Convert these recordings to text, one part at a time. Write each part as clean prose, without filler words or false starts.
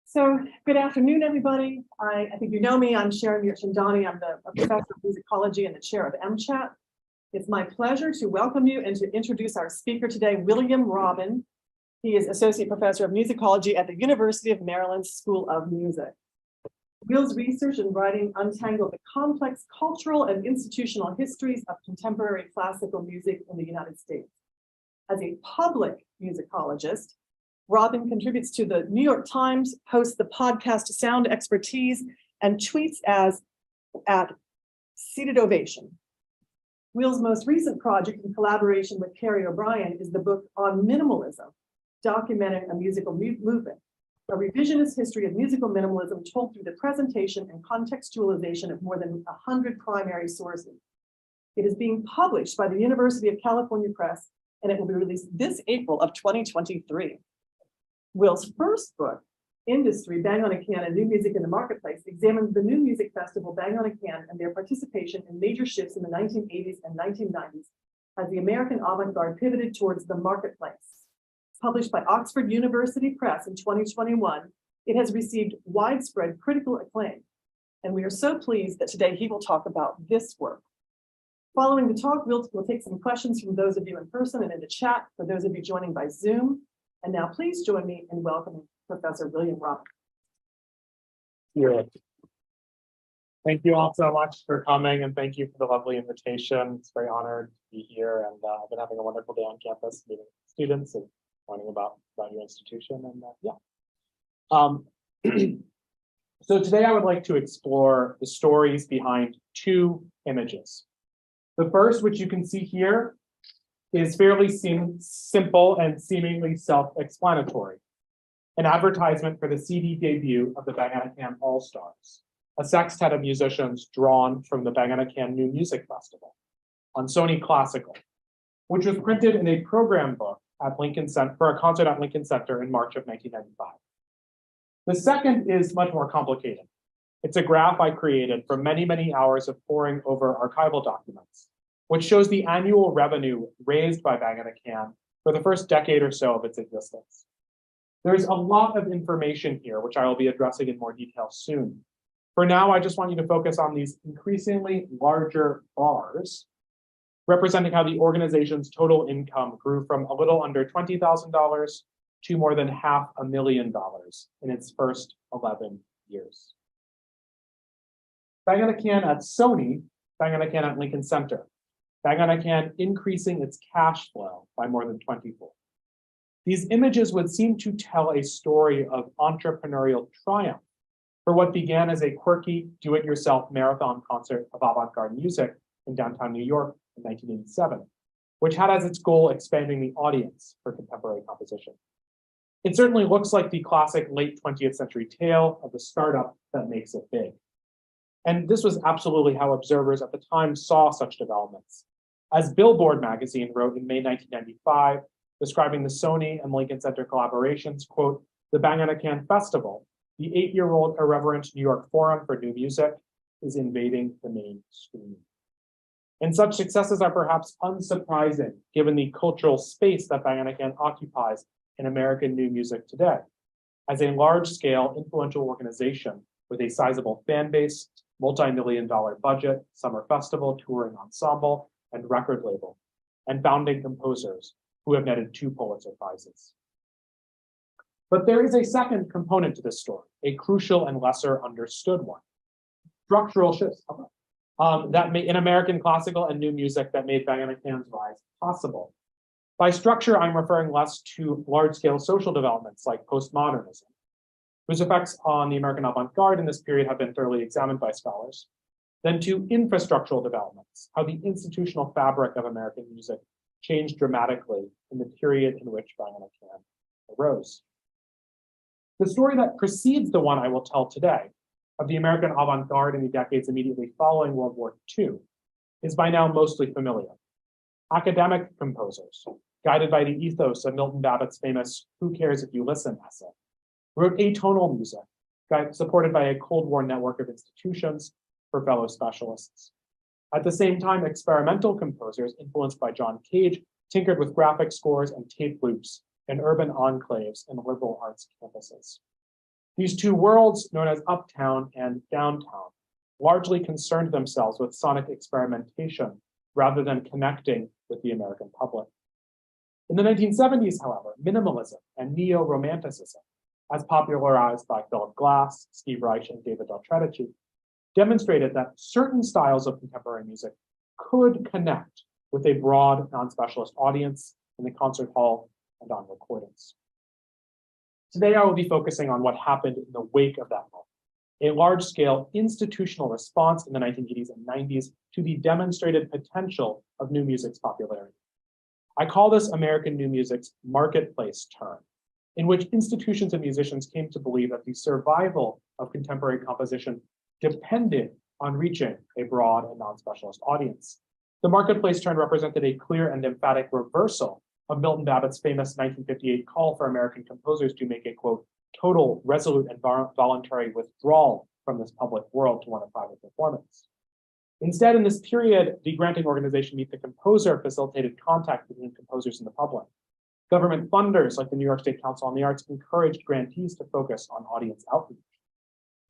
So good afternoon, everybody. I think you know me. I'm Sharon Mirchandani. I'm a professor of musicology and the chair of MChat. It's my pleasure to welcome you and to introduce our speaker today, William Robin. He is associate professor of musicology at the University of Maryland School of Music. Will's research and writing untangle the complex cultural and institutional histories of contemporary classical music in the United States. As a public musicologist, Robin contributes to the New York Times, hosts the podcast Sound Expertise, and tweets at Seated Ovation. Will's most recent project in collaboration with Carrie O'Brien is the book On Minimalism, documenting a musical movement, a revisionist history of musical minimalism told through the presentation and contextualization of more than 100 primary sources. It is being published by the University of California Press, and it will be released this April of 2023. Will's first book, Industry, Bang on a Can and New Music in the Marketplace, examines the New Music Festival Bang on a Can and their participation in major shifts in the 1980s and 1990s as the American avant-garde pivoted towards the marketplace. Published by Oxford University Press in 2021, it has received widespread critical acclaim, and we are so pleased that today he will talk about this work. Following the talk, we'll take some questions from those of you in person and in the chat for those of you joining by Zoom. And now please join me in welcoming Professor William Robin. Yeah. Thank you all so much for coming, and thank you for the lovely invitation. It's very honored to be here, and I've been having a wonderful day on campus meeting students and learning about your institution. And so today I would like to explore the stories behind two images. The first, which you can see here, is fairly simple and seemingly self-explanatory. An advertisement for the CD debut of the Bang on a Can All-Stars, a sextet of musicians drawn from the Bang on a Can New Music Festival on Sony Classical, which was printed in a program book at Lincoln Center for a concert at Lincoln Center in March of 1995. The second is much more complicated. It's a graph I created from many, many hours of poring over archival documents, which shows the annual revenue raised by Bang on a Can for the first decade or so of its existence. There's a lot of information here, which I will be addressing in more detail soon. For now, I just want you to focus on these increasingly larger bars, representing how the organization's total income grew from a little under $20,000 to more than $500,000 in its first 11 years. Bang on a Can at Sony, Bang on a Can at Lincoln Center. Bang on a Can increasing its cash flow by more than 20-fold. These images would seem to tell a story of entrepreneurial triumph for what began as a quirky, do-it-yourself marathon concert of avant-garde music in downtown New York in 1987, which had as its goal expanding the audience for contemporary composition. It certainly looks like the classic late 20th century tale of the startup that makes it big. And this was absolutely how observers at the time saw such developments. As Billboard magazine wrote in May 1995, describing the Sony and Lincoln Center collaborations, quote, "The Bang on a Can Festival, the 8-year-old irreverent New York forum for new music, is invading the mainstream." And such successes are perhaps unsurprising given the cultural space that Bang on a Can occupies in American new music today. As a large-scale, influential organization with a sizable fan base, multi-million-dollar budget, summer festival, touring ensemble, and record label, and founding composers who have netted 2 Pulitzer Prizes. But there is a second component to this story, a crucial and lesser understood one. Structural shifts in American classical and new music that made Bang on a Can's rise possible. By structure, I'm referring less to large-scale social developments like postmodernism, whose effects on the American avant-garde in this period have been thoroughly examined by scholars, than to infrastructural developments, how the institutional fabric of American music changed dramatically in the period in which Bang on a Can arose. The story that precedes the one I will tell today of the American avant-garde in the decades immediately following World War II is by now mostly familiar. Academic composers, guided by the ethos of Milton Babbitt's famous "Who Cares If You Listen" essay, wrote atonal music, supported by a Cold War network of institutions for fellow specialists. At the same time, experimental composers influenced by John Cage tinkered with graphic scores and tape loops and urban enclaves and liberal arts campuses. These two worlds, known as uptown and downtown, largely concerned themselves with sonic experimentation rather than connecting with the American public. In the 1970s, however, minimalism and neo-romanticism, as popularized by Philip Glass, Steve Reich, and David Del Tredici, demonstrated that certain styles of contemporary music could connect with a broad, non-specialist audience in the concert hall and on recordings. Today, I will be focusing on what happened in the wake of that moment, a large-scale institutional response in the 1980s and 90s to the demonstrated potential of new music's popularity. I call this American new music's marketplace turn, in which institutions and musicians came to believe that the survival of contemporary composition depended on reaching a broad and non-specialist audience. The marketplace turn represented a clear and emphatic reversal of Milton Babbitt's famous 1958 call for American composers to make a, quote, total, resolute, and voluntary withdrawal from this public world to one of private performance. Instead, in this period, the granting organization Meet the Composer facilitated contact between composers and the public. Government funders like the New York State Council on the Arts encouraged grantees to focus on audience outreach.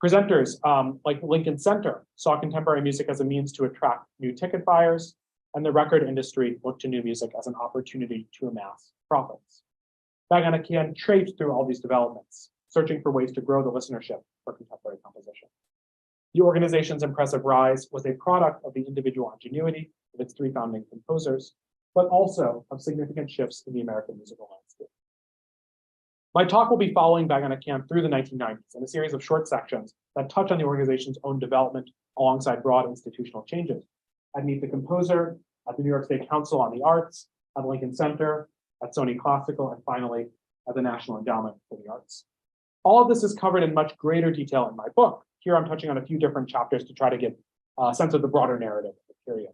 Presenters like Lincoln Center saw contemporary music as a means to attract new ticket buyers, and the record industry looked to new music as an opportunity to amass profits. Bang on a Can traipsed through all these developments, searching for ways to grow the listenership for contemporary composition. The organization's impressive rise was a product of the individual ingenuity of its three founding composers, but also of significant shifts in the American musical landscape. My talk will be following Bang on a Can through the 1990s in a series of short sections that touch on the organization's own development alongside broad institutional changes. At Meet the Composer, at the New York State Council on the Arts, at Lincoln Center, at Sony Classical, and finally, at the National Endowment for the Arts. All of this is covered in much greater detail in my book. Here I'm touching on a few different chapters to try to give a sense of the broader narrative of the period.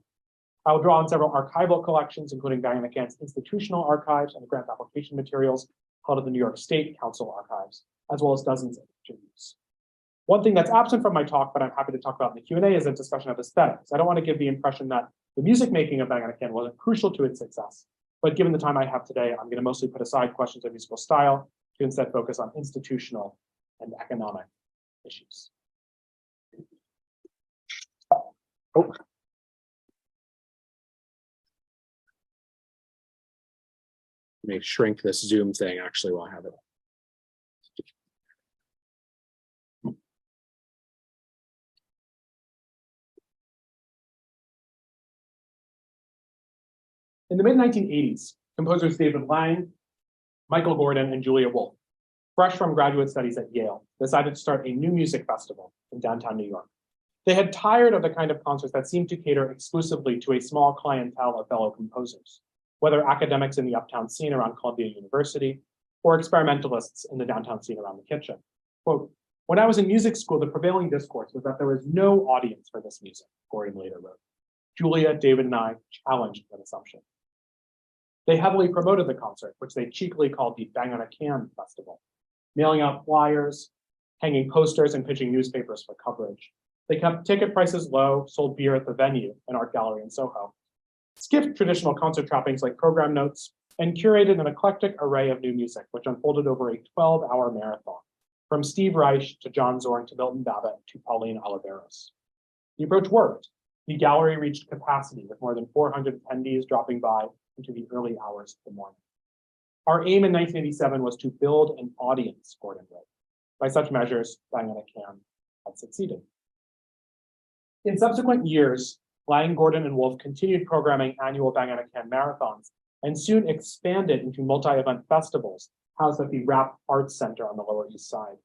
I will draw on several archival collections, including Bang on a Can's institutional archives and grant application materials held at the New York State Council archives, as well as dozens of interviews. One thing that's absent from my talk, but I'm happy to talk about in the Q&A, is a discussion of aesthetics. I don't want to give the impression that the music making of Bang on a Can wasn't crucial to its success, but given the time I have today, I'm going to mostly put aside questions of musical style to instead focus on institutional and economic issues. Oh. Let me shrink this Zoom thing actually while I have it. In the mid-1980s, composers David Lang, Michael Gordon, and Julia Wolfe, fresh from graduate studies at Yale, decided to start a new music festival in downtown New York. They had tired of the kind of concerts that seemed to cater exclusively to a small clientele of fellow composers, whether academics in the uptown scene around Columbia University or experimentalists in the downtown scene around the Kitchen. Quote, when I was in music school, the prevailing discourse was that there was no audience for this music, Gordon later wrote. Julia, David, and I challenged that assumption. They heavily promoted the concert, which they cheekily called the Bang on a Can Festival, mailing out flyers, hanging posters, and pitching newspapers for coverage. They kept ticket prices low, sold beer at the venue, an art gallery in Soho, skipped traditional concert trappings like program notes, and curated an eclectic array of new music, which unfolded over a 12-hour marathon, from Steve Reich to John Zorn to Milton Babbitt to Pauline Oliveros. The approach worked. The gallery reached capacity with more than 400 attendees dropping by into the early hours of the morning. Our aim in 1987 was to build an audience, Gordon wrote. By such measures, Bang on a Can had succeeded. In subsequent years, Lang, Gordon, and Wolfe continued programming annual Bang on a Can marathons and soon expanded into multi-event festivals housed at the Rap Arts Center on the Lower East Side.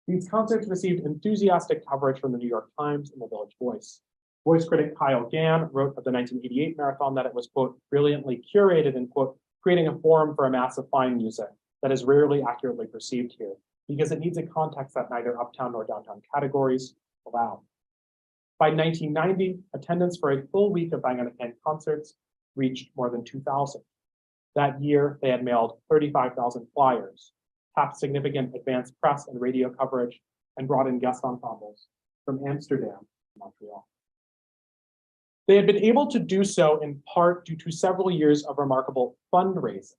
These concerts received enthusiastic coverage from the New York Times and the Village Voice. Voice critic Kyle Gann wrote of the 1988 marathon that it was, quote, brilliantly curated and, quote, creating a forum for a mass of fine music that is rarely accurately perceived here because it needs a context that neither uptown nor downtown categories allow. By 1990, attendance for a full week of Bang on a Can concerts reached more than 2,000. That year, they had mailed 35,000 flyers, tapped significant advanced press and radio coverage, and brought in guest ensembles from Amsterdam and Montreal. They had been able to do so in part due to several years of remarkable fundraising.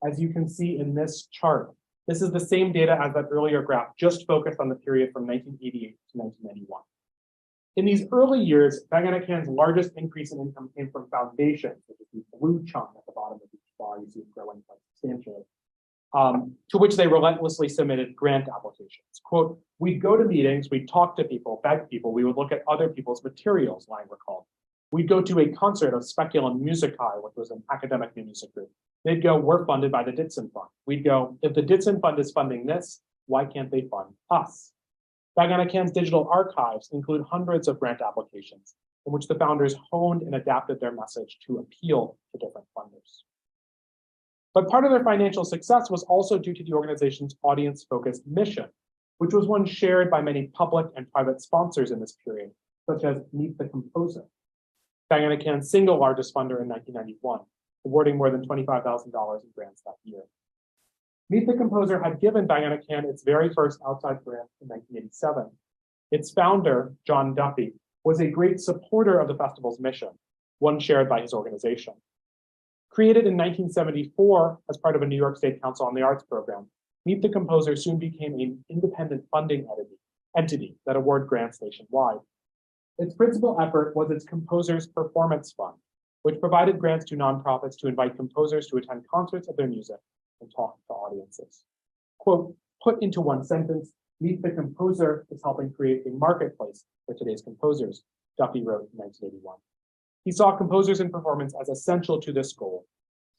as you can see in this chart. This is the same data as that earlier graph, just focused on the period from 1988 to 1991. In these early years, Bang & Can's largest increase in income came from foundations, which is the blue chunk at the bottom of each bar. You see it growing quite substantially, to which they relentlessly submitted grant applications. Quote, we'd go to meetings, we'd talk to people, beg people, we would look at other people's materials, Lang recalled. We'd go to a concert of Speculum Musicae, which was an academic new music group. They'd go, we're funded by the Ditson Fund. We'd go, if the Ditson Fund is funding this, why can't they fund us? Bang & Can's digital archives include hundreds of grant applications in which the founders honed and adapted their message to appeal to different funders. But part of their financial success was also due to the organization's audience-focused mission, which was one shared by many public and private sponsors in this period, such as Meet the Composer, Bang & Can's single largest funder in 1991, awarding more than $25,000 in grants that year. Meet the Composer had given Bang & Can its very first outside grant in 1987. Its founder, John Duffy, was a great supporter of the festival's mission, one shared by his organization. Created in 1974 as part of a New York State Council on the Arts program, Meet the Composer soon became an independent funding entity that awarded grants nationwide. Its principal effort was its Composers Performance Fund, which provided grants to nonprofits to invite composers to attend concerts of their music and talk to audiences. Quote, put into one sentence, Meet the Composer is helping create a marketplace for today's composers, Duffy wrote in 1981. He saw composers in performance as essential to this goal.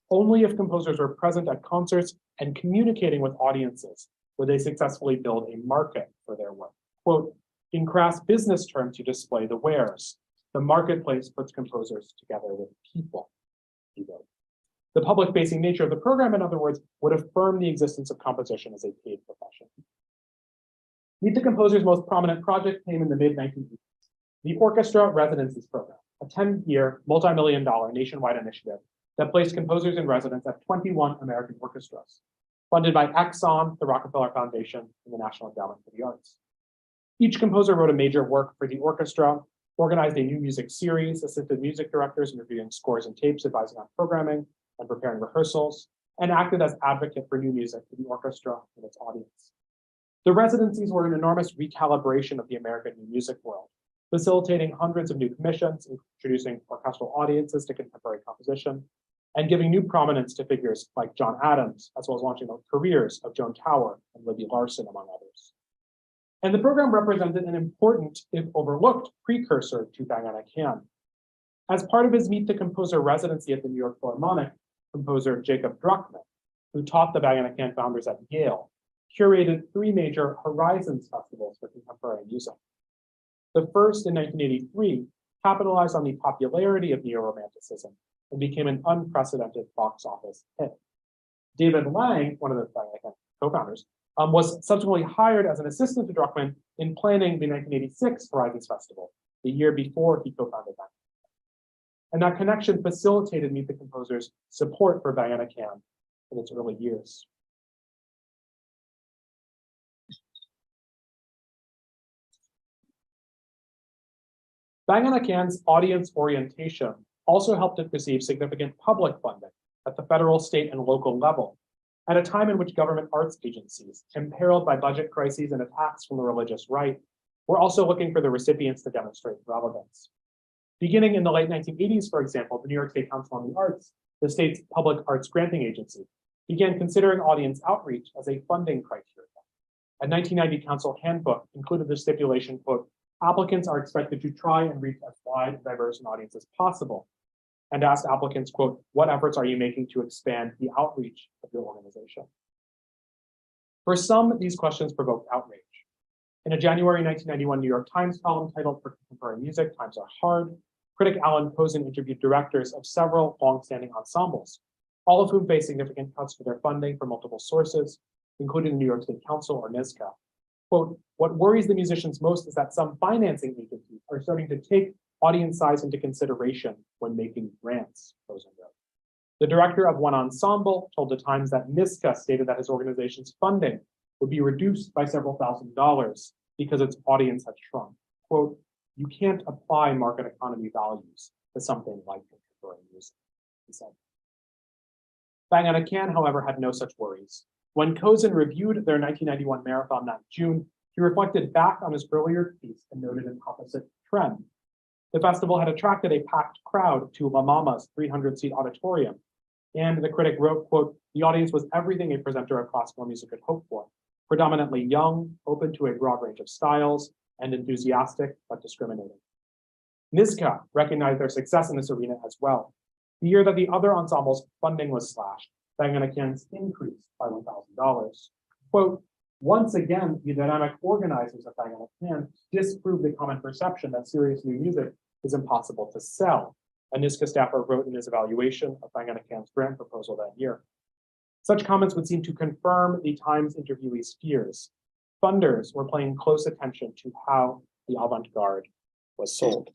Only if composers were present at concerts and communicating with audiences would they successfully build a market for their work. Quote, in crass business terms, you display the wares. The marketplace puts composers together with people, he wrote. The public-facing nature of the program, in other words, would affirm the existence of composition as a paid profession. Meet the Composer's most prominent project came in the mid-1980s, the Orchestra Residencies Program, a 10-year, multi-million-dollar nationwide initiative that placed composers in residence at 21 American orchestras, funded by Exxon, the Rockefeller Foundation, and the National Endowment for the Arts. Each composer wrote a major work for the orchestra, organized a new music series, assisted music directors in reviewing scores and tapes, advising on programming and preparing rehearsals, and acted as advocate for new music for the orchestra and its audience. The residencies were an enormous recalibration of the American new music world, facilitating hundreds of new commissions, introducing orchestral audiences to contemporary composition, and giving new prominence to figures like John Adams, as well as launching the careers of Joan Tower and Libby Larsen, among others. And the program represented an important, if overlooked, precursor to Bang & Can. As part of his Meet the Composer residency at the New York Philharmonic, composer Jacob Druckmann, who taught the Bang & Can founders at Yale, curated 3 major Horizons festivals for contemporary music. The first, in 1983, capitalized on the popularity of neo-romanticism and became an unprecedented box office hit. David Lang, one of the Bang & Can co-founders, was subsequently hired as an assistant to Druckmann in planning the 1986 Horizons Festival, the year before he co-founded Bang & Can. And that connection facilitated Meet the Composer's support for Bang & Can in its early years. Bang & Can's audience orientation also helped it receive significant public funding at the federal, state, and local level, at a time in which government arts agencies, imperiled by budget crises and attacks from the religious right, were also looking for the recipients to demonstrate relevance. Beginning in the late 1980s, for example, the New York State Council on the Arts, the state's public arts granting agency, began considering audience outreach as a funding criteria. A 1990 council handbook included the stipulation, quote, applicants are expected to try and reach as wide and diverse an audience as possible, and asked applicants, quote, what efforts are you making to expand the outreach of your organization? For some, these questions provoked outrage. In a January 1991 New York Times column titled For Contemporary Music, Times Are Hard, critic Alan Kozin interviewed directors of several longstanding ensembles, all of whom faced significant cuts to their funding from multiple sources, including the New York State Council or NYSCA. Quote, what worries the musicians most is that some financing agencies are starting to take audience size into consideration when making grants, Kozin wrote. The director of one ensemble told the Times that NYSCA stated that his organization's funding would be reduced by several $1,000s because its audience had shrunk. Quote, you can't apply market economy values to something like contemporary music, he said. Bang on a Can, however, had no such worries. When Cozen reviewed their 1991 marathon that June, he reflected back on his earlier piece and noted an opposite trend. The festival had attracted a packed crowd to La Mama's 300-seat auditorium, and the critic wrote, quote, "The audience was everything a presenter of classical music could hope for, predominantly young, open to a broad range of styles, and enthusiastic but discriminating." Niska recognized their success in this arena as well. The year that the other ensemble's funding was slashed, Bang on a Can's increased by $1,000. Quote, "Once again, the dynamic organizers of Bang on a Can disproved the common perception that serious new music is impossible to sell," a Niska staffer wrote in his evaluation of Bang on a Can's grant proposal that year. Such comments would seem to confirm the Times interviewee's fears. Funders were paying close attention to how the avant-garde was sold.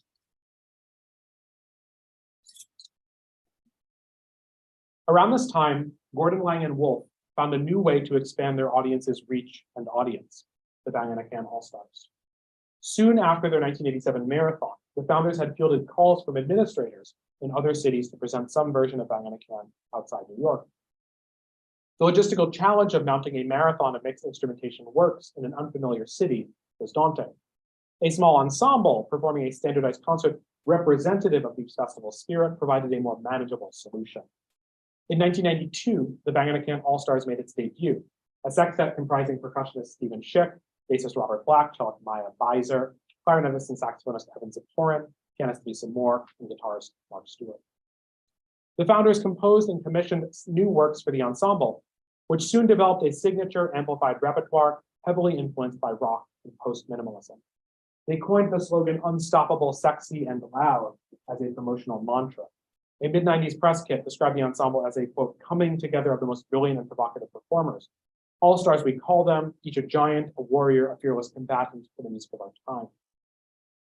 Around this time, Gordon Lang and Wolfe found a new way to expand their audience's reach and audience, the Bang on a Can All-Stars. Soon after their 1987 marathon, the founders had fielded calls from administrators in other cities to present some version of Bang on a Can outside New York. The logistical challenge of mounting a marathon of mixed instrumentation works in an unfamiliar city was daunting. A small ensemble performing a standardized concert representative of the festival's spirit provided a more manageable solution. In 1992, the Bang on a Can All-Stars made its debut, a sextet comprising percussionist Stephen Schick, bassist Robert Black, cellist Maya Beiser, clarinetist and saxophonist Evan Zipporin, pianist Lisa Moore, and guitarist Mark Stewart. The founders composed and commissioned new works for the ensemble, which soon developed a signature amplified repertoire heavily influenced by rock and post-minimalism. They coined the slogan "Unstoppable, Sexy, and Loud" as a promotional mantra. A mid-90s press kit described the ensemble as a, quote, "coming together of the most brilliant and provocative performers. All-stars, we call them, each a giant, a warrior, a fearless combatant for the music of our time."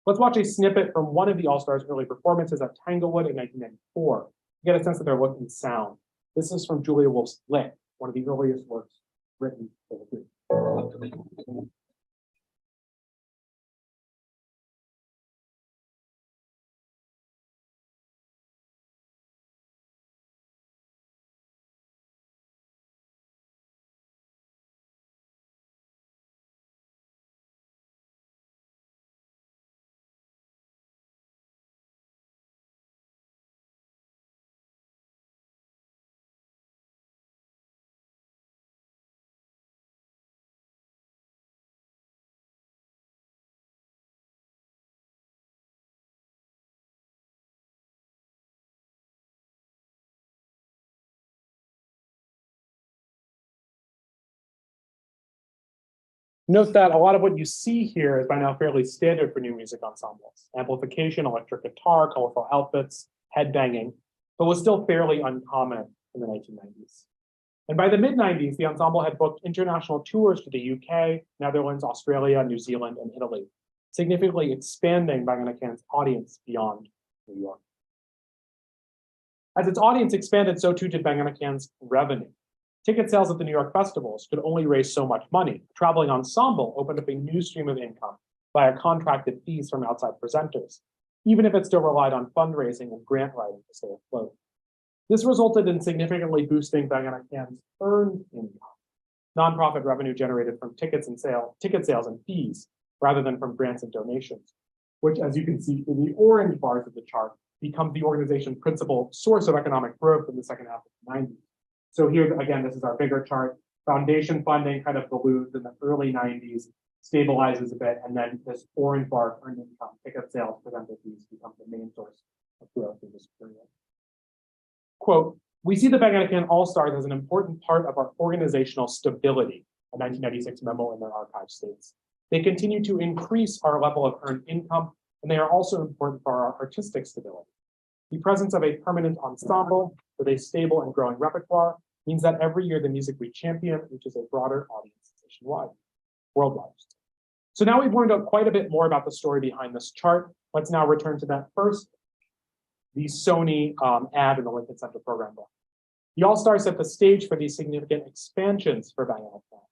Let's watch a snippet from one of the All-Stars' early performances at Tanglewood in 1994 to get a sense of their look and sound. This is from Julia Wolfe's Lick, one of the earliest works written for the group. Note that a lot of what you see here is by now fairly standard for new music ensembles. Amplification, electric guitar, colorful outfits, headbanging, but was still fairly uncommon in the 1990s. And by the mid-90s, the ensemble had booked international tours to the UK, Netherlands, Australia, New Zealand, and Italy, significantly expanding Bang on a Can's audience beyond New York. As its audience expanded, so too did Bang on a Can's revenue. Ticket sales at the New York festivals could only raise so much money. A traveling ensemble opened up a new stream of income via contracted fees from outside presenters, even if it still relied on fundraising and grant writing to stay afloat. This resulted in significantly boosting Bang on a Can's earned income, nonprofit revenue generated from ticket sales and fees, rather than from grants and donations, which, as you can see in the orange bars of the chart, become the organization's principal source of economic growth in the second half of the 90s. So here, again, this is our bigger chart. Foundation funding kind of balloons in the early 90s, stabilizes a bit, and then this orange bar of earned income, ticket sales, presenter fees become the main source of growth in this period. Quote, "We see the Bang on a Can All-Stars as an important part of our organizational stability," a 1996 memo in their archive states. "They continue to increase our level of earned income, and they are also important for our artistic stability. The presence of a permanent ensemble with a stable and growing repertoire means that every year the music we champion reaches a broader audience nationwide, worldwide." So now we've learned quite a bit more about the story behind this chart. Let's now return to that first, the Sony ad in the Lincoln Center program book. The All-Stars set the stage for these significant expansions for Bang on a Can,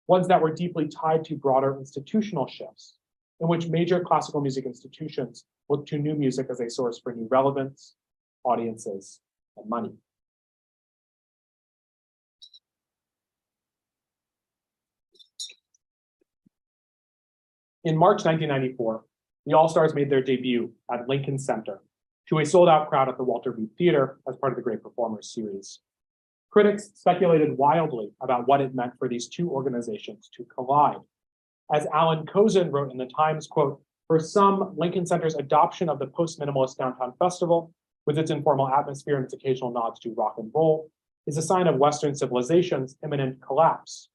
ones that were deeply tied to broader institutional shifts, in which major classical music institutions look to new music as a source for new relevance, audiences, and money. In March 1994, the All-Stars made their debut at Lincoln Center to a sold-out crowd at the Walter Reed Theater as part of the Great Performers series. Critics speculated wildly about what it meant for these two organizations to collide. As Alan Kozin wrote in the Times, quote, "For some, Lincoln Center's adoption of the post-minimalist downtown festival, with its informal atmosphere and its occasional nods to rock and roll, is a sign of Western civilization's imminent collapse,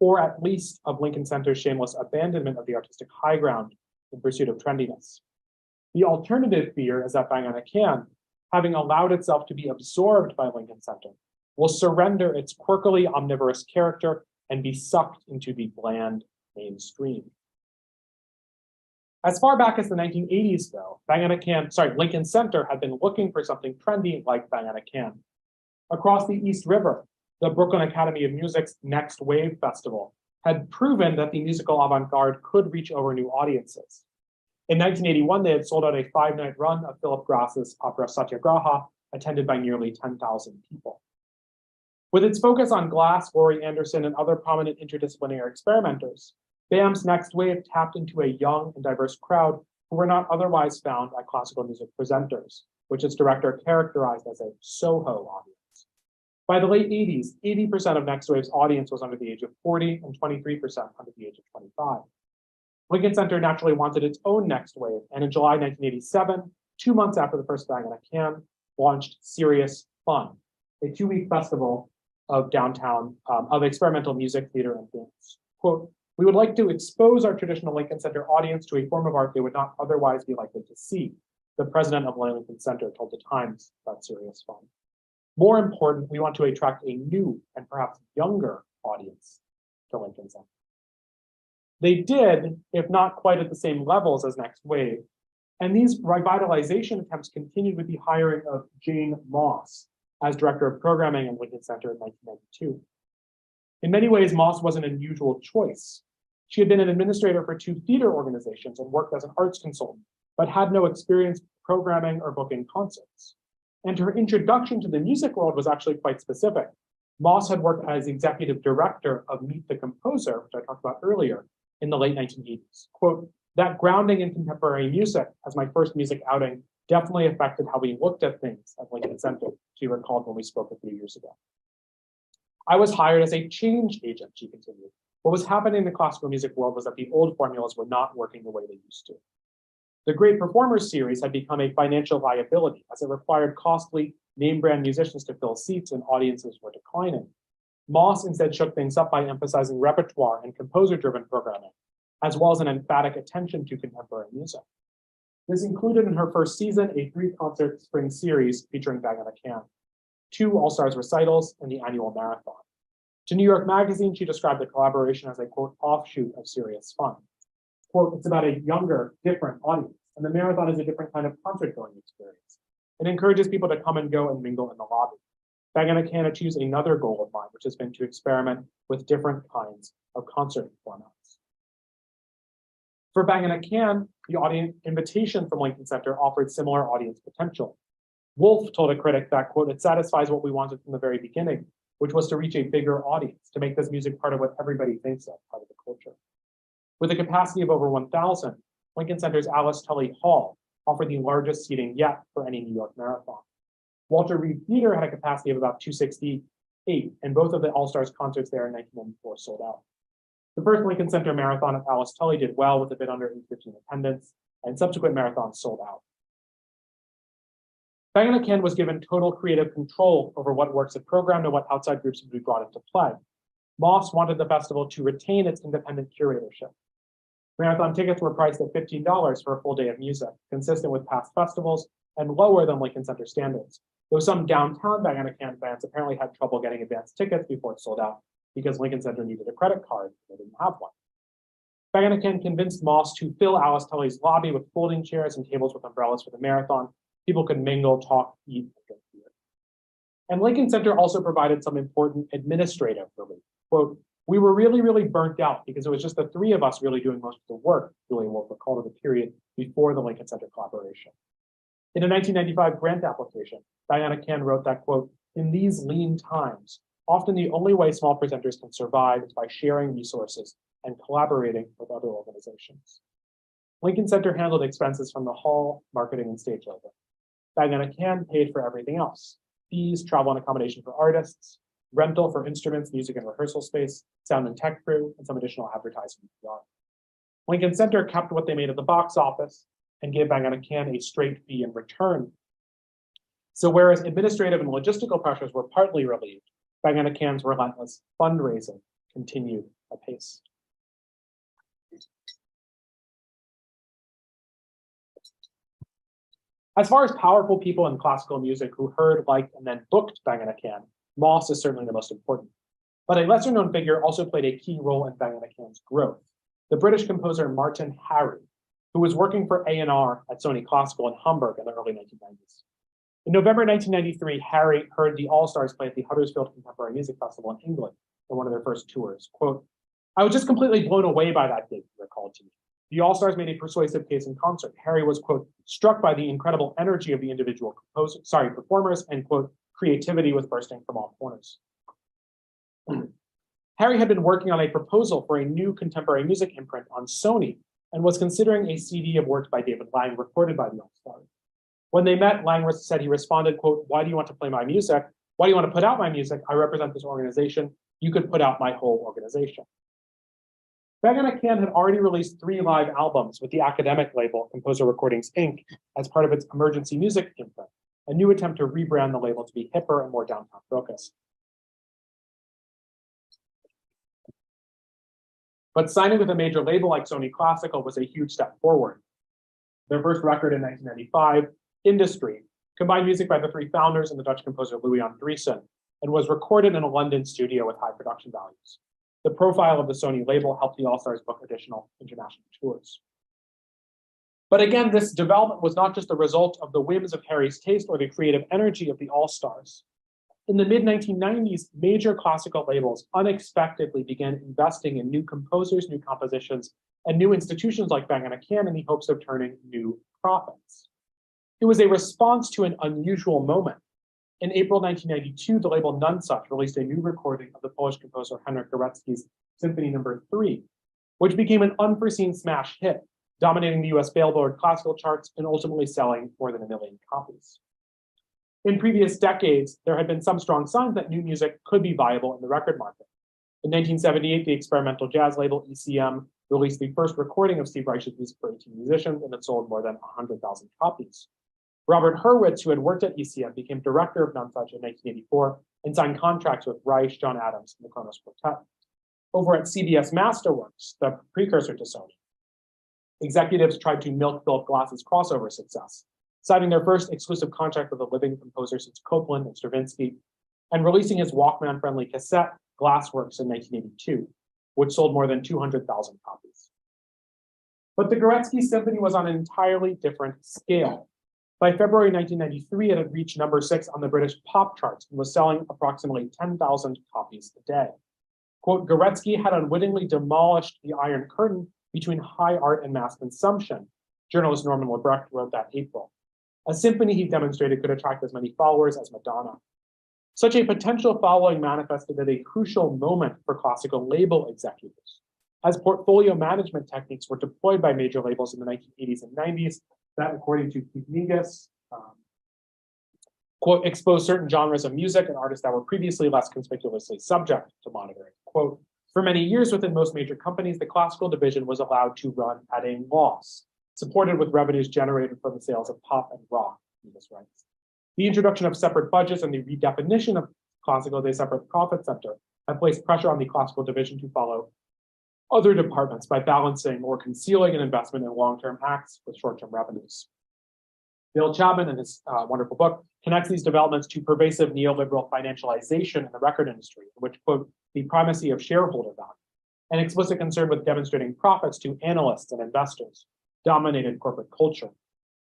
or at least of Lincoln Center's shameless abandonment of the artistic high ground in pursuit of trendiness. The alternative fear is that Bang on a Can, having allowed itself to be absorbed by Lincoln Center, will surrender its quirkily omnivorous character and be sucked into the bland mainstream." As far back as the 1980s, though, Lincoln Center had been looking for something trendy like Bang on a Can. Across the East River, the Brooklyn Academy of Music's Next Wave Festival had proven that the musical avant-garde could reach over new audiences. In 1981, they had sold out a 5-night run of Philip Glass's opera Satyagraha, attended by nearly 10,000 people. With its focus on Glass, Laurie Anderson, and other prominent interdisciplinary experimenters, BAM's Next Wave tapped into a young and diverse crowd who were not otherwise found at classical music presenters, which its director characterized as a Soho audience. By the late 80s, 80% of Next Wave's audience was under the age of 40 and 23% under the age of 25. Lincoln Center naturally wanted its own Next Wave, and in July 1987, 2 months after the first Bang on a Can, launched Serious Fun, a 2-week festival of of experimental music, theater, and dance. Quote, "We would like to expose our traditional Lincoln Center audience to a form of art they would not otherwise be likely to see," the president of Lincoln Center told the Times about Serious Fun. "More important, we want to attract a new and perhaps younger audience to Lincoln Center." They did, if not quite at the same levels as Next Wave, and these revitalization attempts continued with the hiring of Jane Moss as director of programming at Lincoln Center in 1992. In many ways, Moss was an unusual choice. She had been an administrator for 2 theater organizations and worked as an arts consultant, but had no experience programming or booking concerts. And her introduction to the music world was actually quite specific. Moss had worked as executive director of Meet the Composer, which I talked about earlier, in the late 1980s. Quote, "That grounding in contemporary music as my first music outing definitely affected how we looked at things at Lincoln Center," she recalled when we spoke a few years ago. "I was hired as a change agent," she continued. "What was happening in the classical music world was that the old formulas were not working the way they used to. The Great Performers series had become a financial liability as it required costly name brand musicians to fill seats and audiences were declining. Moss instead shook things up by emphasizing repertoire and composer-driven programming, as well as an emphatic attention to contemporary music. This included in her first season a 3-concert spring series featuring Bang on a Can, 2 All-Stars recitals, and the annual marathon. To New York Magazine, she described the collaboration as a, quote, "offshoot of Serious Fun." Quote, "It's about a younger, different audience, and the marathon is a different kind of concert-going experience. It encourages people to come and go and mingle in the lobby. Bang on a Can achieves another goal of mine, which has been to experiment with different kinds of concert formats." For Bang on a Can, the audience invitation from Lincoln Center offered similar audience potential. Wolf told a critic that, quote, "It satisfies what we wanted from the very beginning, which was to reach a bigger audience, to make this music part of what everybody thinks of, part of the culture." With a capacity of over 1,000, Lincoln Center's Alice Tully Hall offered the largest seating yet for any New York marathon. Walter Reed Theater had a capacity of about 268, and both of the All-Stars concerts there in 1994 sold out. The first Lincoln Center marathon at Alice Tully did well with a bit under 815 attendance, and subsequent marathons sold out. Bang on a Can was given total creative control over what works it programmed and what outside groups would be brought into play. Moss wanted the festival to retain its independent curatorship. Marathon tickets were priced at $15 for a full day of music, consistent with past festivals and lower than Lincoln Center standards, though some downtown Bang on a Can fans apparently had trouble getting advance tickets before it sold out because Lincoln Center needed a credit card and they didn't have one. Bang on a Can convinced Moss to fill Alice Tully's lobby with folding chairs and tables with umbrellas for the marathon. People could mingle, talk, eat, and drink beer. And Lincoln Center also provided some important administrative relief. Quote, "We were really burnt out because it was just the 3 of us really doing most of the work," Julian Wolf recalled of the period before the Lincoln Center collaboration. In a 1995 grant application, Bang on a Can wrote that, quote, "In these lean times, often the only way small presenters can survive is by sharing resources and collaborating with other organizations." Lincoln Center handled expenses from the hall, marketing, and stage labor. Bang & Can paid for everything else: fees, travel and accommodation for artists, rental for instruments, music and rehearsal space, sound and tech crew, and some additional advertising and PR. Lincoln Center kept what they made at the box office and gave Bang & Can a straight fee in return. So whereas administrative and logistical pressures were partly relieved, Bang & Can's relentless fundraising continued apace. As far as powerful people in classical music who heard, liked, and then booked Bang & Can, Moss is certainly the most important. But a lesser-known figure also played a key role in Bang & Can's growth: the British composer Martin Harry, who was working for A&R at Sony Classical in Hamburg in the early 1990s. In November 1993, Harry heard the All-Stars play at the Huddersfield Contemporary Music Festival in England for one of their first tours. Quote, "I was just completely blown away by that gig," he recalled to me. The All-Stars made a persuasive case in concert. Harry was, quote, "struck by the incredible energy of the individual performers," and, quote, "creativity was bursting from all corners." Harry had been working on a proposal for a new contemporary music imprint on Sony and was considering a CD of works by David Lang recorded by the All-Stars. When they met, Lang said he responded, quote, "Why do you want to play my music? Why do you want to put out my music? I represent this organization. You could put out my whole organization." Bang & Can had already released 3 live albums with the academic label Composer Recordings Inc. as part of its emergency music imprint, a new attempt to rebrand the label to be hipper and more downtown focused. But signing with a major label like Sony Classical was a huge step forward. Their first record in 1995, Industry, combined music by the 3 founders and the Dutch composer Louis Andriessen, and was recorded in a London studio with high production values. The profile of the Sony label helped the All-Stars book additional international tours. But again, this development was not just the result of the whims of Harry's taste or the creative energy of the All-Stars. In the mid-1990s, major classical labels unexpectedly began investing in new composers, new compositions, and new institutions like Bang & Can in the hopes of turning new profits. It was a response to an unusual moment. In April 1992, the label Nonesuch released a new recording of the Polish composer Henryk Górecki's Symphony No. 3, which became an unforeseen smash hit, dominating the US Billboard classical charts and ultimately selling more than 1 million copies. In previous decades, there had been some strong signs that new music could be viable in the record market. In 1978, the experimental jazz label ECM released the first recording of Steve Reich's music for 18 musicians, and it sold more than 100,000 copies. Robert Hurwitz, who had worked at ECM, became director of Nonesuch in 1984 and signed contracts with Reich, John Adams, and the Kronos Quartet. Over at CBS Masterworks, the precursor to Sony, executives tried to milk Philip Glass's crossover success, signing their first exclusive contract with a living composer since Copland and Stravinsky, and releasing his Walkman-friendly cassette, Glassworks, in 1982, which sold more than 200,000 copies. But the Górecki Symphony was on an entirely different scale. By February 1993, it had reached number 6 on the British pop charts and was selling approximately 10,000 copies a day. Quote, "Górecki had unwittingly demolished the Iron Curtain between high art and mass consumption," journalist Norman Lebrecht wrote that April. A symphony, he demonstrated, could attract as many followers as Madonna. Such a potential following manifested at a crucial moment for classical label executives. As portfolio management techniques were deployed by major labels in the 1980s and 90s, that, according to Keith Negus, quote, "exposed certain genres of music and artists that were previously less conspicuously subject to monitoring." Quote, "For many years within most major companies, the classical division was allowed to run at a loss, supported with revenues generated from the sales of pop and rock," Negus writes. The introduction of separate budgets and the redefinition of classical as a separate profit center have placed pressure on the classical division to follow other departments by balancing or concealing an investment in long-term acts with short-term revenues. Bill Chapman, in his wonderful book, connects these developments to pervasive neoliberal financialization in the record industry, in which, quote, "the primacy of shareholder value, an explicit concern with demonstrating profits to analysts and investors, dominated corporate culture.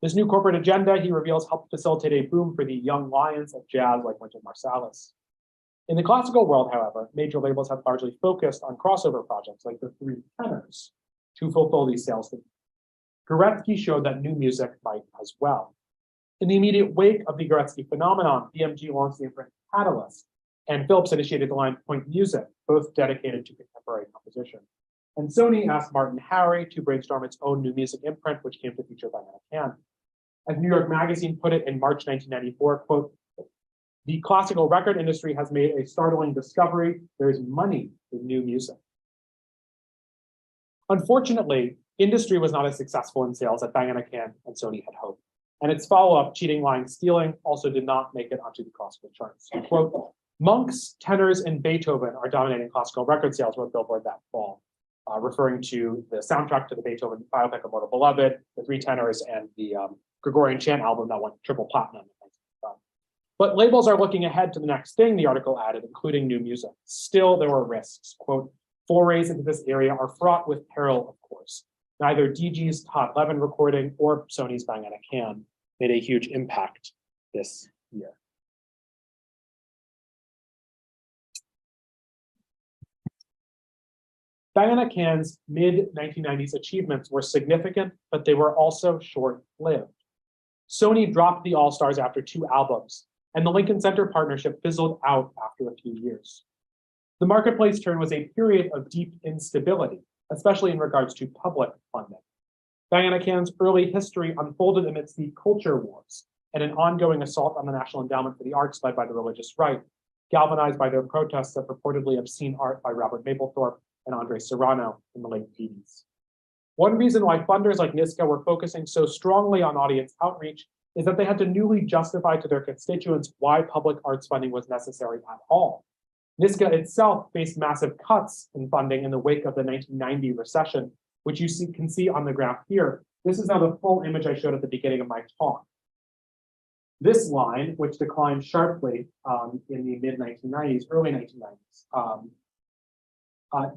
This new corporate agenda," he reveals, helped facilitate a boom for the young lions of jazz like Wynton Marsalis. In the classical world, however, major labels have largely focused on crossover projects like the 3 Tenors to fulfill these sales needs. Górecki showed that new music might as well. In the immediate wake of the Górecki phenomenon, BMG launched the imprint Catalyst, and Philips initiated the line Point Music, both dedicated to contemporary composition. And Sony asked Martin Harry to brainstorm its own new music imprint, which came to feature Diana Can. As New York Magazine put it in March 1994, quote, "The classical record industry has made a startling discovery. There is money in new music." Unfortunately, industry was not as successful in sales as Bang & Can and Sony had hoped. And its follow-up, Cheating, Lying, Stealing, also did not make it onto the classical charts. Quote, "Monks, tenors, and Beethoven are dominating classical record sales," wrote Billboard that fall, referring to the soundtrack to the Beethoven biopic Immortal Beloved, the Three Tenors, and the Gregorian Chant album that went triple platinum. But labels are looking ahead to the next thing, the article added, including new music. Still, there were risks. Quote, "Forays into this area are fraught with peril, of course. Neither DG's Todd Levin recording or Sony's Bang & Can made a huge impact this year." Bang & Can's mid-1990s achievements were significant, but they were also short-lived. Sony dropped the All-Stars after 2 albums, and the Lincoln Center partnership fizzled out after a few years. The marketplace turn was a period of deep instability, especially in regards to public funding. Bang & Can's early history unfolded amidst the culture wars and an ongoing assault on the National Endowment for the Arts led by the religious right, galvanized by their protests of purportedly obscene art by Robert Mapplethorpe and Andre Serrano in the late 80s. One reason why funders like NISCA were focusing so strongly on audience outreach is that they had to newly justify to their constituents why public arts funding was necessary at all. NISCA itself faced massive cuts in funding in the wake of the 1990 recession, which you can see on the graph here. This is now the full image I showed at the beginning of my talk. This line, which declined sharply in the mid-1990s, early 1990s,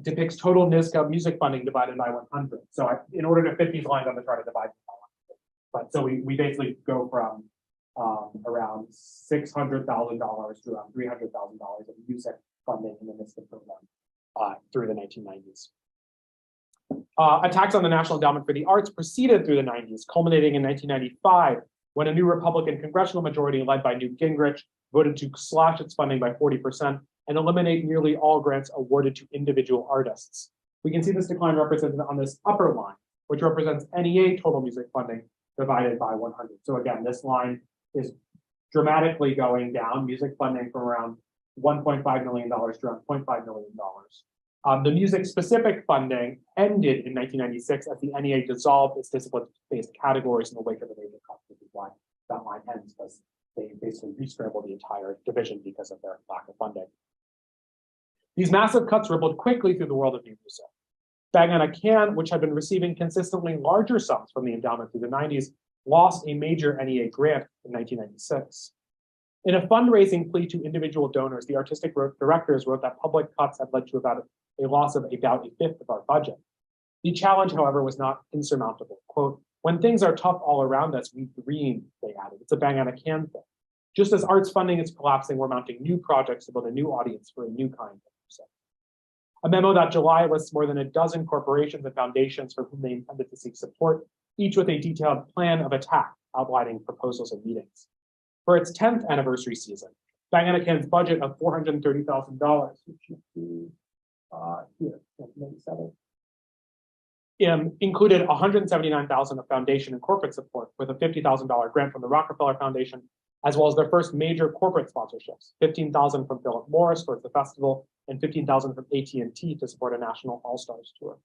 depicts total NISCA music funding divided by 100. So in order to fit these lines on the chart, I divided by 100. But so we basically go from around $600,000 to around $300,000 of music funding in the NISCA program through the 1990s. Attacks on the National Endowment for the Arts proceeded through the 90s, culminating in 1995, when a new Republican congressional majority led by Newt Gingrich voted to slash its funding by 40% and eliminate nearly all grants awarded to individual artists. We can see this decline represented on this upper line, which represents NEA total music funding divided by 100. So again, this line is dramatically going down, music funding from around $1.5 million to around $0.5 million. The music-specific funding ended in 1996 as the NEA dissolved its discipline-based categories in the wake of the major cuts, which is why that line ends, because they basically re-scrambled the entire division because of their lack of funding. These massive cuts rippled quickly through the world of new music. Bang & Can, which had been receiving consistently larger sums from the endowment through the 90s, lost a major NEA grant in 1996. In a fundraising plea to individual donors, the artistic directors wrote that public cuts had led to about a loss of about a fifth of our budget. The challenge, however, was not insurmountable. Quote, "When things are tough all around us, we dream," they added. It's a Bang & Can thing. Just as arts funding is collapsing, we're mounting new projects to build a new audience for a new kind of music. A memo that July lists more than a dozen corporations and foundations for whom they intended to seek support, each with a detailed plan of attack outlining proposals and meetings. For its 10th anniversary season, Bang & Can's budget of $430,000, which you see here, 1997, included $179,000 of foundation and corporate support, with a $50,000 grant from the Rockefeller Foundation, as well as their first major corporate sponsorships, $15,000 from Philip Morris towards the festival, and $15,000 from AT&T to support a national All-Stars tour.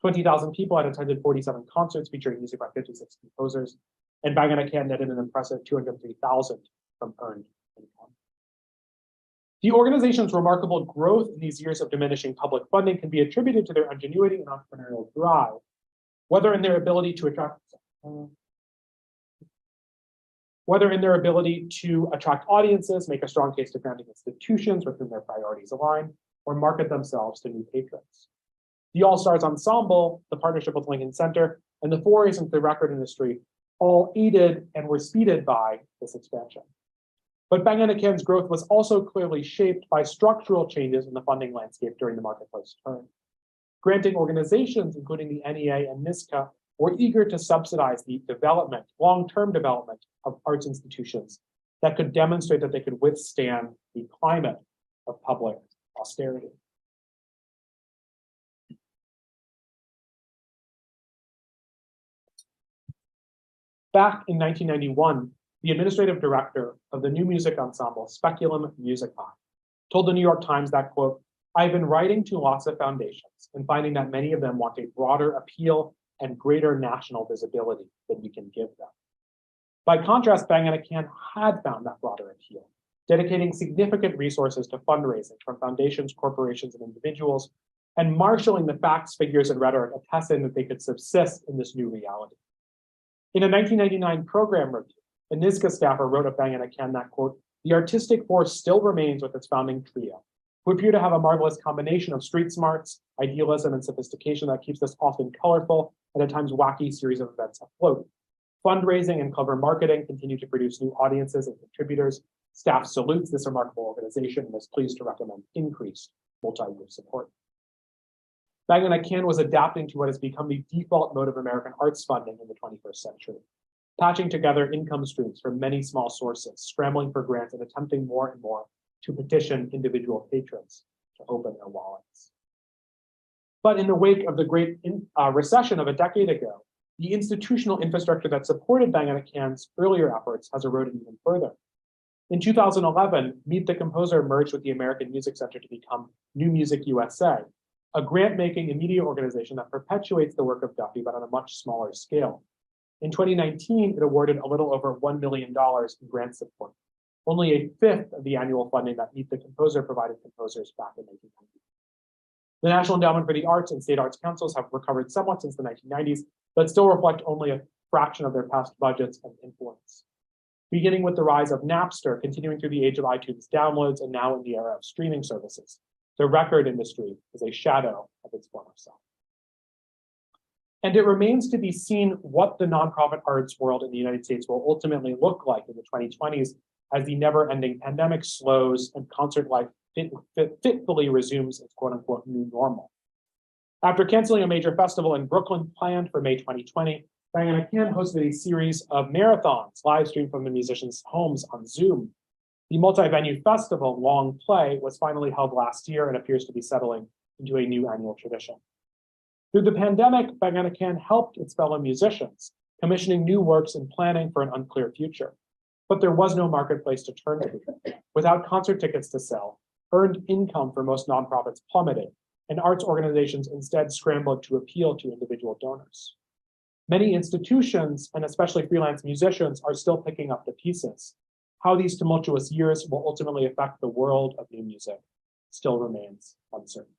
20,000 people had attended 47 concerts featuring music by 56 composers, and Bang & Can netted an impressive $203,000 from earned income. The organization's remarkable growth in these years of diminishing public funding can be attributed to their ingenuity and entrepreneurial drive, whether in their ability to attract audiences, make a strong case to granting institutions with whom their priorities align, or market themselves to new patrons. The All-Stars Ensemble, the partnership with Lincoln Center, and the forays into the record industry all aided and were speeded by this expansion. But Bang & Can's growth was also clearly shaped by structural changes in the funding landscape during the marketplace turn. Granting organizations, including the NEA and NISCA, were eager to subsidize the development, long-term development of arts institutions that could demonstrate that they could withstand the climate of public austerity. Back in 1991, the administrative director of the new music ensemble Speculum Musicae told the New York Times that, quote, "I've been writing to lots of foundations and finding that many of them want a broader appeal and greater national visibility than we can give them." By contrast, Bang & Can had found that broader appeal, dedicating significant resources to fundraising from foundations, corporations, and individuals, and marshaling the facts, figures, and rhetoric attesting that they could subsist in this new reality. In a 1999 program review, a NISCA staffer wrote of Bang & Can that, quote, "The artistic force still remains with its founding trio, who appear to have a marvelous combination of street smarts, idealism, and sophistication that keeps this often colorful and at times wacky series of events afloat. Fundraising and clever marketing continue to produce new audiences and contributors. Staff salutes this remarkable organization and is pleased to recommend increased multi-year support." Bang & Can was adapting to what has become the default mode of American arts funding in the 21st century, patching together income streams from many small sources, scrambling for grants, and attempting more and more to petition individual patrons to open their wallets. But in the wake of the Great Recession of a decade ago, the institutional infrastructure that supported Bang & Can's earlier efforts has eroded even further. In 2011, Meet the Composer merged with the American Music Center to become New Music USA, a grant-making and media organization that perpetuates the work of Duffy, but on a much smaller scale. In 2019, it awarded a little over $1 million in grant support, only a fifth of the annual funding that Meet the Composer provided composers back in 1990. The National Endowment for the Arts and state arts councils have recovered somewhat since the 1990s, but still reflect only a fraction of their past budgets and influence. Beginning with the rise of Napster, continuing through the age of iTunes downloads, and now in the era of streaming services, the record industry is a shadow of its former self. And it remains to be seen what the nonprofit arts world in the United States will ultimately look like in the 2020s as the never-ending pandemic slows and concert life fitfully resumes its quote-unquote new normal. After canceling a major festival in Brooklyn planned for May 2020, Bang & Can hosted a series of marathons live streamed from the musicians' homes on Zoom. The multi-venue festival, Long Play, was finally held last year and appears to be settling into a new annual tradition. Through the pandemic, Bang & Can helped its fellow musicians, commissioning new works and planning for an unclear future. But there was no marketplace to turn to. Without concert tickets to sell, earned income for most nonprofits plummeted, and arts organizations instead scrambled to appeal to individual donors. Many institutions, and especially freelance musicians, are still picking up the pieces. How these tumultuous years will ultimately affect the world of new music still remains uncertain.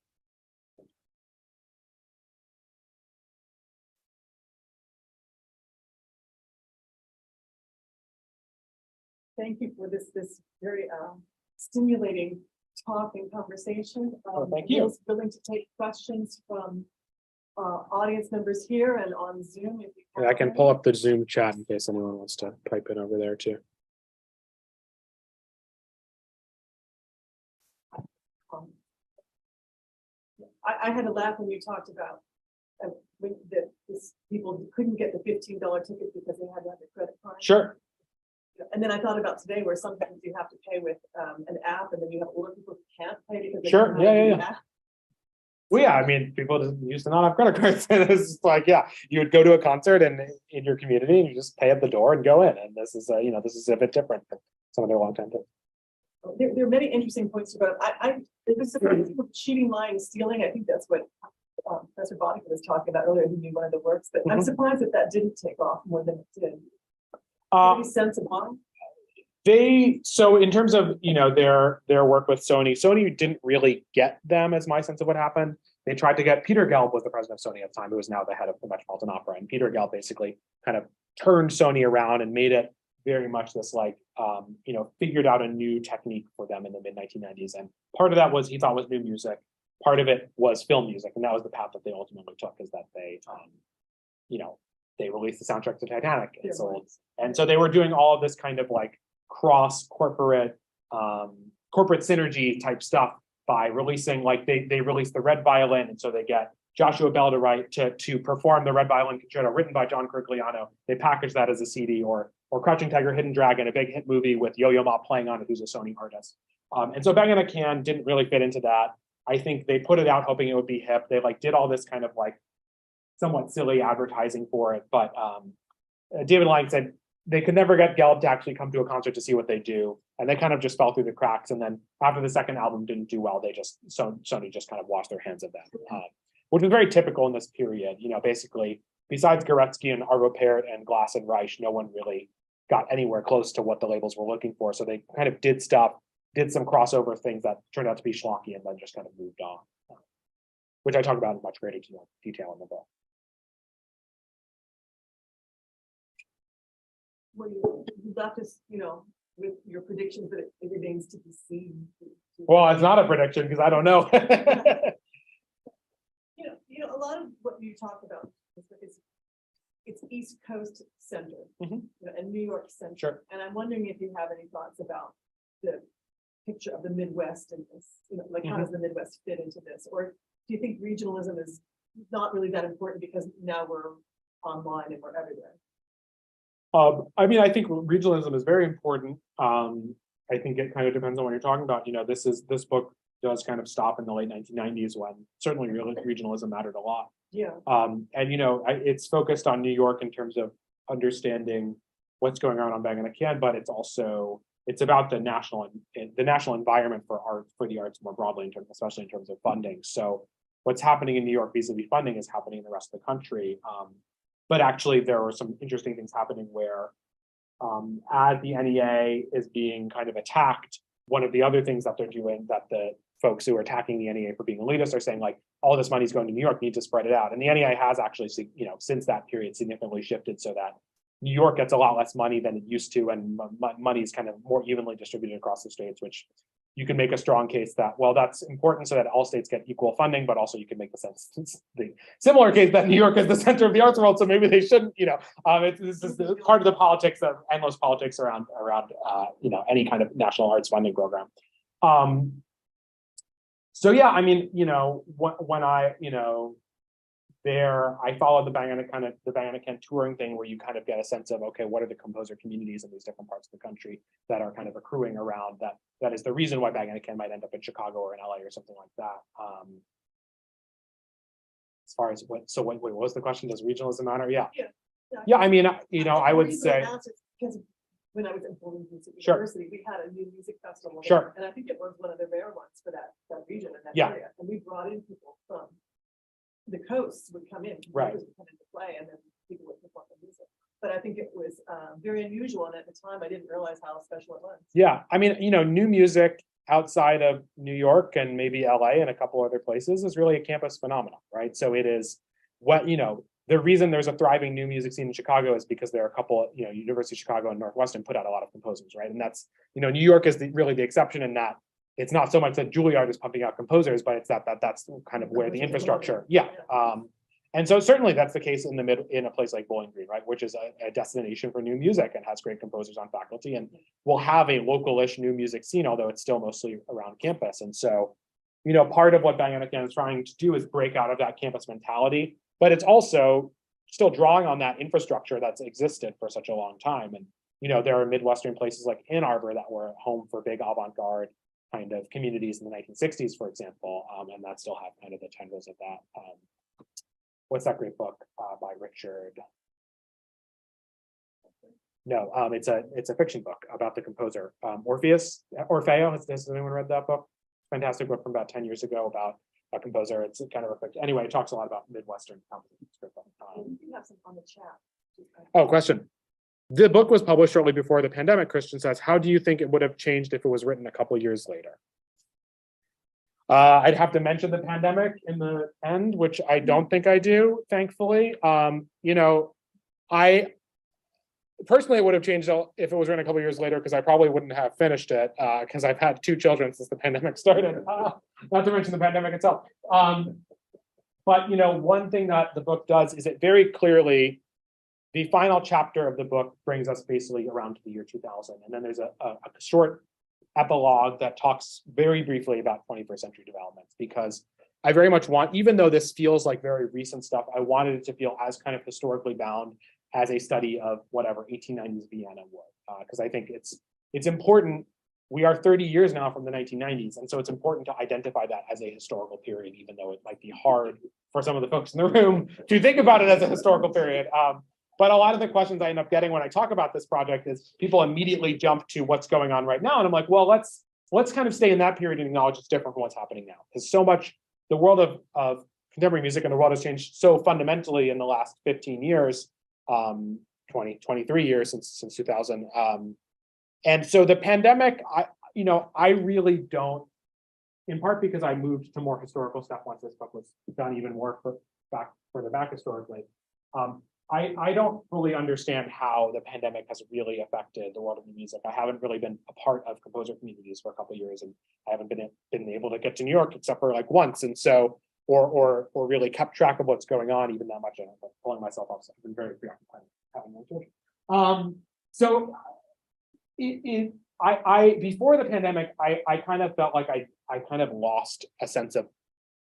Thank you for this very stimulating talk and conversation. Thank you. Willing to take questions from audience members here and on Zoom. If you I can pull up the Zoom chat in case anyone wants to pipe in over there too. I had a laugh when you talked about that people couldn't get the $15 ticket because they had to have a credit card. Sure. And then I thought about today where sometimes you have to pay with an app, and then you have older people who can't pay because they Sure. don't have the Yeah. app. Well, yeah, I mean, people just used to not have credit cards. It's like, yeah, you would go to a concert and in your community, and you just pay at the door and go in. And this is, this is a bit different from some of their long-time things. There are many interesting points about. It was cheating, lying, stealing. I think that's what Professor Boddicker was talking about earlier. He knew one of the works, but I'm surprised that didn't take off more than it did. Any sense of why? So in terms of their work with Sony didn't really get them, as my sense of what happened. They tried to get Peter Gelb was the president of Sony at the time, who is now the head of the Metropolitan Opera, and Peter Gelb basically kind of turned Sony around and made it very much this figured out a new technique for them in the mid-1990s. And part of that was he thought was new music. Part of it was film music, and that was the path that they ultimately took. Is that they they released the soundtrack to Titanic and sold. And so they were doing all of this kind of like cross corporate synergy type stuff by releasing, like they released the Red Violin, and so they get Joshua Bell to write to perform the Red Violin Concerto written by John Kirgliano. They package that as a CD, or Crouching Tiger, Hidden Dragon, a big hit movie with Yo-Yo Ma playing on it, who's a Sony artist. And so Bang & Can didn't really fit into that. I think they put it out hoping it would be hip. They did all this kind of somewhat silly advertising for it, but David Lang said they could never get Gelb to actually come to a concert to see what they do, and they kind of just fell through the cracks. And then after the second album didn't do well, Sony just kind of washed their hands of that, which was very typical in this period. Basically, besides Goretzky and Arvo Pärt and Glass and Reich, no one really got anywhere close to what the labels were looking for. So they kind of did some crossover things that turned out to be schlocky, and then just kind of moved on, which I talk about in much greater detail in the book. Well, you left us, with your predictions that it remains to be seen. Well, it's not a prediction because I don't know. A lot of what you talk about is it's East Coast centered, and New York centered. Sure. And I'm wondering if you have any thoughts about the picture of the Midwest and this, how does the Midwest fit into this? Or do you think regionalism is not really that important because now we're online and we're everywhere? I think regionalism is very important. I think it kind of depends on what you're talking about. This book does kind of stop in the late 1990s when certainly regionalism mattered a lot. Yeah. It's focused on New York in terms of understanding what's going on Bang on Can, but it's about the national environment for the arts more broadly, especially in terms of funding. So what's happening in New York vis-a-vis funding is happening in the rest of the country. But actually, there are some interesting things happening where, as the NEA is being kind of attacked, one of the other things that they're doing, that the folks who are attacking the NEA for being elitist are saying, all this money's going to New York, need to spread it out. And the NEA has actually, since that period, significantly shifted so that New York gets a lot less money than it used to, and money is kind of more evenly distributed across the states, which you can make a strong case that, well, that's important so that all states get equal funding, but also you can make the similar case that New York is the center of the arts world, so maybe they shouldn't, this is part of the politics of endless politics around any kind of national arts funding program. So yeah, when I followed the Bang on Can touring thing, where you kind of get a sense of, okay, what are the composer communities in these different parts of the country that are kind of accruing around that? That is the reason why Bang on Can might end up in Chicago or in LA or something like that. As far as what was the question? Does regionalism matter? Yeah. Yeah. I would say, because when I was at Bowling Music Sure. University, we had a new music festival. Sure. And I think it was one of the rare ones for that region and that Yeah. area. And we brought in people from the coast would come in, Right. would come in to play, and then people would perform the music. But I think it was very unusual, and at the time I didn't realize how special it was. Yeah, new music outside of New York and maybe LA and a couple other places is really a campus phenomenon, right? So it is the reason there's a thriving new music scene in Chicago is because there are a couple, University of Chicago and Northwestern put out a lot of composers, right? And that's, New York is really the exception in that it's not so much that Juilliard is pumping out composers, but it's that's kind of where the infrastructure, And so certainly that's the case in a place like Bowling Green, right, which is a destination for new music and has great composers on faculty, and will have a local-ish new music scene, although it's still mostly around campus. And so, part of what Bang on Can is trying to do is break out of that campus mentality, but it's also still drawing on that infrastructure that's existed for such a long time. And there are Midwestern places like Ann Arbor that were home for big avant-garde kind of communities in the 1960s, for example, and that still have kind of the tendrils of that. What's that great book by Richard? No, it's a fiction book about the composer Orfeo. Has anyone read that book? Fantastic book from about 10 years ago about a composer. It's kind of a fiction. Anyway, it talks a lot about Midwestern composition. You have some on the chat. Oh, question. The book was published shortly before the pandemic, Christian says. How do you think it would have changed if it was written a couple years later? I'd have to mention the pandemic in the end, which I don't think I do, thankfully. I personally, it would have changed if it was written a couple years later, because I probably wouldn't have finished it, because I've had 2 children since the pandemic started, not to mention the pandemic itself. But one thing that the book does is it very clearly, the final chapter of the book brings us basically around to the year 2000. And then there's a short epilogue that talks very briefly about 21st century developments, because I very much want, even though this feels like very recent stuff, I wanted it to feel as kind of historically bound as a study of whatever 1890s Vienna would, because I think it's important. We are 30 years now from the 1990s, and so it's important to identify that as a historical period, even though it might be hard for some of the folks in the room to think about it as a historical period. But a lot of the questions I end up getting when I talk about this project is people immediately jump to what's going on right now. And I'm like, well, let's kind of stay in that period and acknowledge it's different from what's happening now. Because so much, the world of contemporary music and the world has changed so fundamentally in the last 15 years, 23 years since 2000. And so the pandemic, I really don't, in part because I moved to more historical stuff once this book was done even more further back historically. I don't fully understand how the pandemic has really affected the world of music. I haven't really been a part of composer communities for a couple of years, and I haven't been able to get to New York except for like once, and so or really kept track of what's going on even that much. And I'm pulling myself off, so I've been very preoccupied having no children. So before the pandemic, I kind of felt like I kind of lost a sense of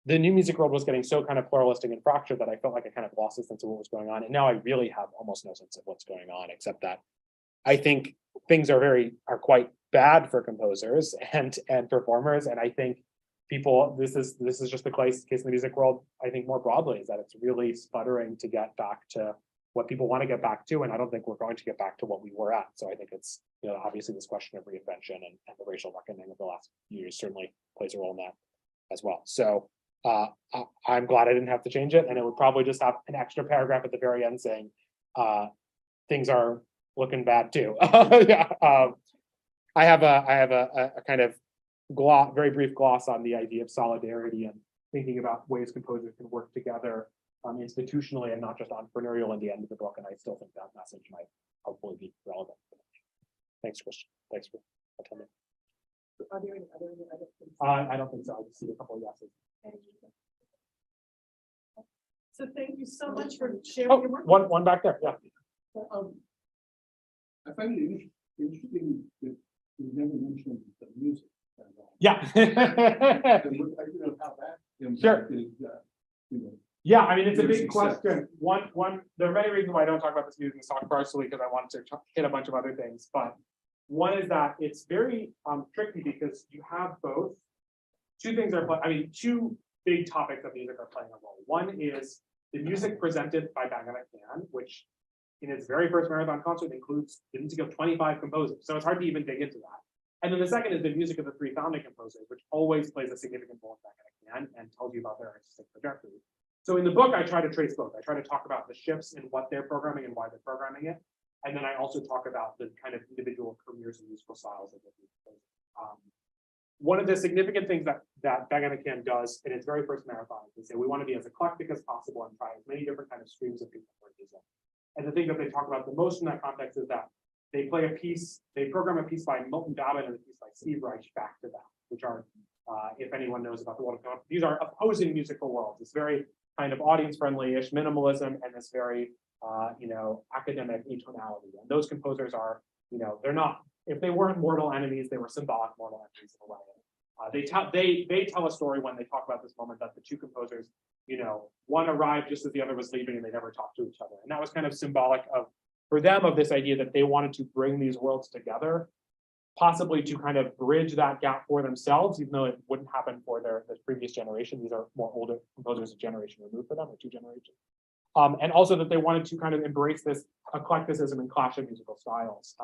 the new music world was getting so kind of pluralistic and fractured that I felt like I kind of lost a sense of what was going on. And now I really have almost no sense of what's going on, except that I think things are quite bad for composers and performers. And I think people, this is just the case in the music world, I think more broadly, is that it's really sputtering to get back to what people want to get back to. And I don't think we're going to get back to what we were at. So I think it's, obviously this question of reinvention and the racial reckoning of the last few years certainly plays a role in that as well. So I'm glad I didn't have to change it, and it would probably just have an extra paragraph at the very end saying things are looking bad too. Yeah, I have a kind of very brief gloss on the idea of solidarity and thinking about ways composers can work together institutionally and not just entrepreneurial in the end of the book. And I still think that message might hopefully be relevant. Thanks, Christian. Thanks for attending. Are there any other things? I don't think so. I just see a couple of yeses. So thank you so much for sharing your work. One back there. Yeah. I find it interesting that you never mentioned the music. Yeah. How that impacted, Yeah, I mean, it's a big question. There are many reasons why I don't talk about this music talk partially because I wanted to hit a bunch of other things, but one is that it's very tricky because you have both. Two big topics of music are playing a role. One is the music presented by Bang Can, which in its very first marathon concert includes the music of 25 composers. So it's hard to even dig into that. And then the second is the music of the three founding composers, which always plays a significant role in Bang Can and tells you about their artistic trajectory. So in the book, I try to trace both. I try to talk about the shifts in what they're programming and why they're programming it. And then I also talk about the kind of individual careers and musical styles of the composers. One of the significant things that Bang Can does in its very first marathon is they say we want to be as eclectic as possible and try as many different kind of streams of contemporary music. And the thing that they talk about the most in that context is that they program a piece by Milton Babin and a piece by Steve Reich back to back, which are, if anyone knows about the world of these are opposing musical worlds. It's very kind of audience-friendly-ish minimalism and this very, academic atonality. And those composers are, they're not. If they weren't mortal enemies, they were symbolic mortal enemies in a way. They tell a story when they talk about this moment that the two composers, one arrived just as the other was leaving and they never talked to each other. And that was kind of symbolic for them of this idea that they wanted to bring these worlds together, possibly to kind of bridge that gap for themselves, even though it wouldn't happen for their previous generation. These are more older composers, a generation removed for them, or two generations. And also that they wanted to kind of embrace this eclecticism and clash of musical styles.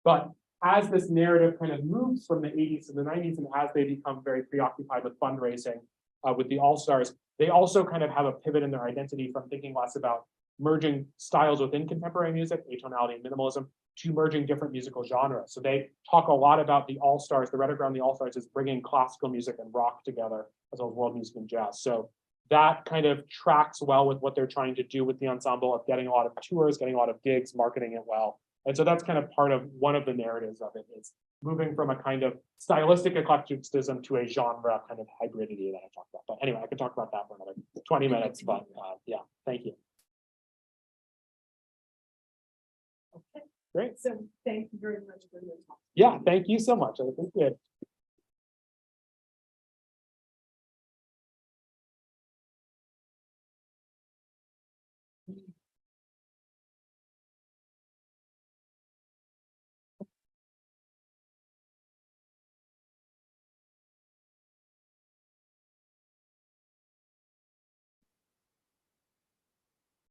But as this narrative kind of moves from the 80s to the 90s, and as they become very preoccupied with fundraising with the All-Stars, they also kind of have a pivot in their identity from thinking less about merging styles within contemporary music, atonality and minimalism, to merging different musical genres. So they talk a lot about the All-Stars. The rhetoric around the All-Stars is bringing classical music and rock together, as well as world music and jazz. So that kind of tracks well with what they're trying to do with the ensemble of getting a lot of tours, getting a lot of gigs, marketing it well. And so that's kind of part of one of the narratives of it, is moving from a kind of stylistic eclecticism to a genre kind of hybridity that I talked about. But anyway, I could talk about that for another 20 minutes, but yeah, thank you. Okay. Great. So thank you very much for your talk. Yeah, thank you so much. I appreciate it.